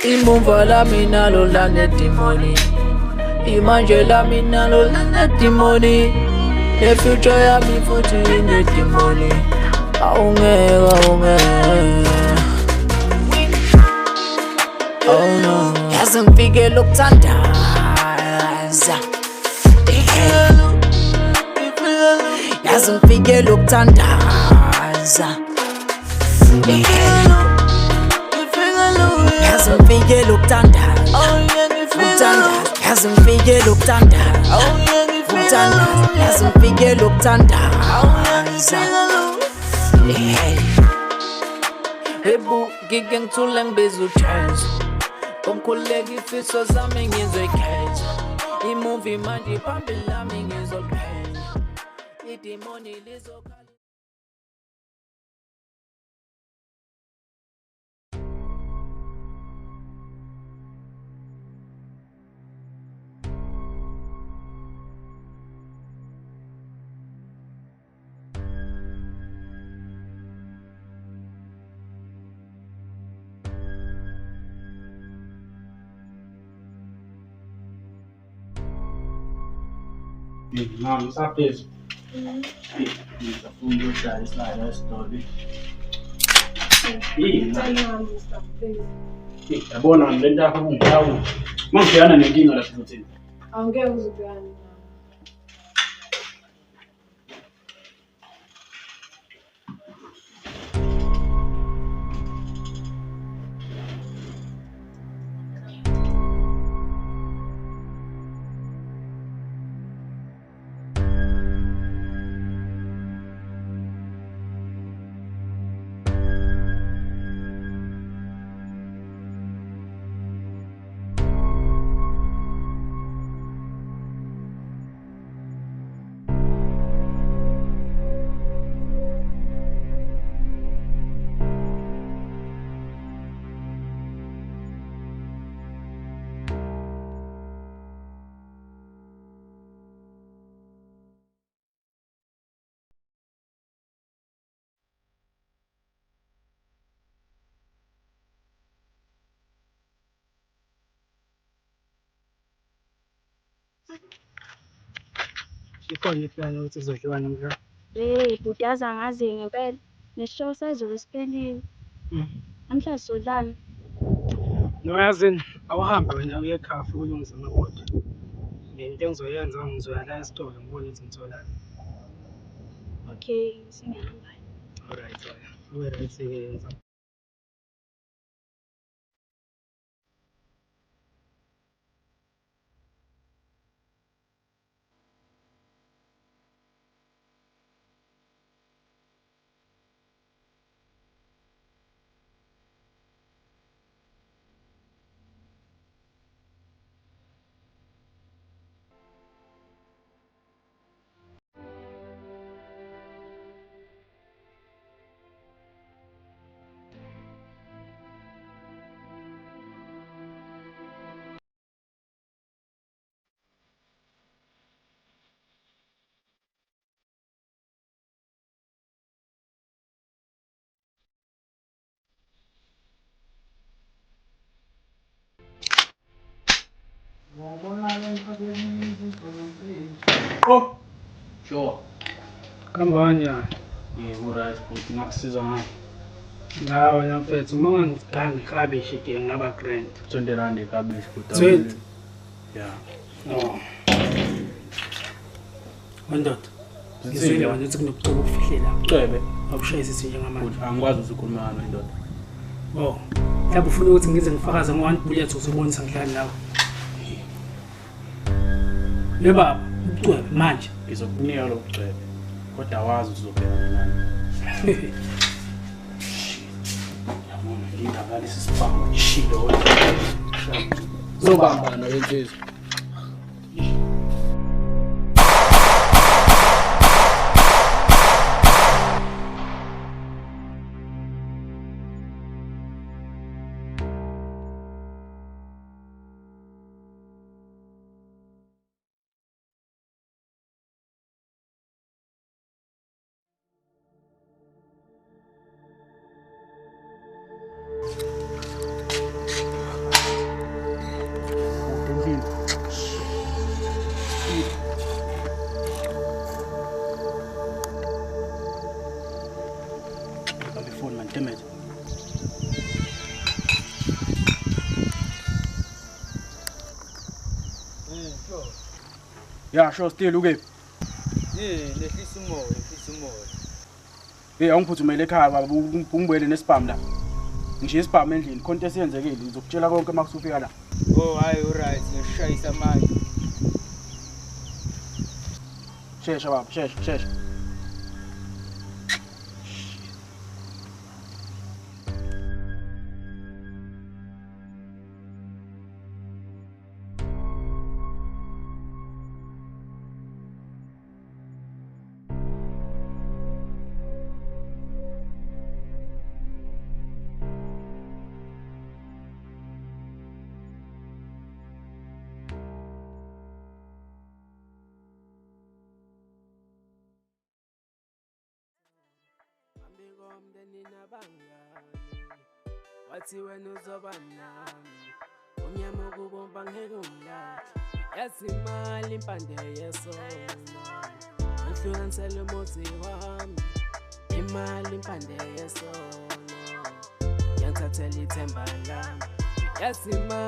Imumva la mina lo la netimoni, imanje la mina lo la netimoni, the future ya mi futhi netimoni. Awungeke. Oh no, yazi ngifikele ukuthandaza, yazi ngifikele ukuthandaza, yazi ngifikele ukuthandaza, yazi ngifikele ukuthandaza, yazi ngifikele ukuthandaza. Hebu ngike ngithule ngibiza uJesu, ngomkhuleka ifiso zami ngizokhetha, imuvi manje phambili lami ngizoliphenya, idimoni lizokhala. Mom, stop this. Ngizafuna ukudayisa la story. Yabona le nto yakho ungitawu. Mangibhekana nenkinga la futhi. Angeke uzibhekane nayo. Ikhona iplani ukuthi sizodliwa namhlanje. Bhuti yazi angazi ngempela. Neshow sayizobe siphelile. Namhlanje sizodlani? Noyazini, awuhambe wena uye ekhafu ulungise amabhodi. Into engizoyenza ngizoya la esitolo ngibone ukuthi ngitholani. Okay, singihamba. Alright, ube right-ke yenza. Oh, sure. Kambani ya? Yebo, right, but ngakusiza ngani? Ngawe mfethu, uma ngiganga iklabishi ke ngaba grand. 20 rand iklabishi kuthi. 20. Yeah. Oh. Wendoda. Ngizwile wena ukuthi kunobuciko obufihlela. Cwebe. Awushayisisi njengamanje. Angikwazi ukukhuluma ngalo indoda. Oh. Mhlawumbe ufuna ukuthi ngize ngifakaze ngo-1 bullet uzobonisa ngihlala nawe. Le baba, ubucwebe manje ngizokunika lo bucwebe. Kodwa awazi uzobhekana nani. Yabona ngindaba lesi sibhamu shilo wena. Zobamba noyensizwa. Sure. Yeah, sure, still ukephi? Lehlisa umoya. Angiphuthumele ekhaya baba ungibuyele nesibhamu la. Ngishiye isibhamu endlini, khona into esiyenzekile, ngizokutshela konke uma kusufika la. Oh, hayi alright, ngishayisa manje. Shesha baba, shesha. Umndeni nabangani wathi wena uzoba nami umnyama kubomba ngeke ungilahle yathi imali impande yesono angihlukanisele umuzi wami imali impande yesono yangithathela ithemba lami yathi imali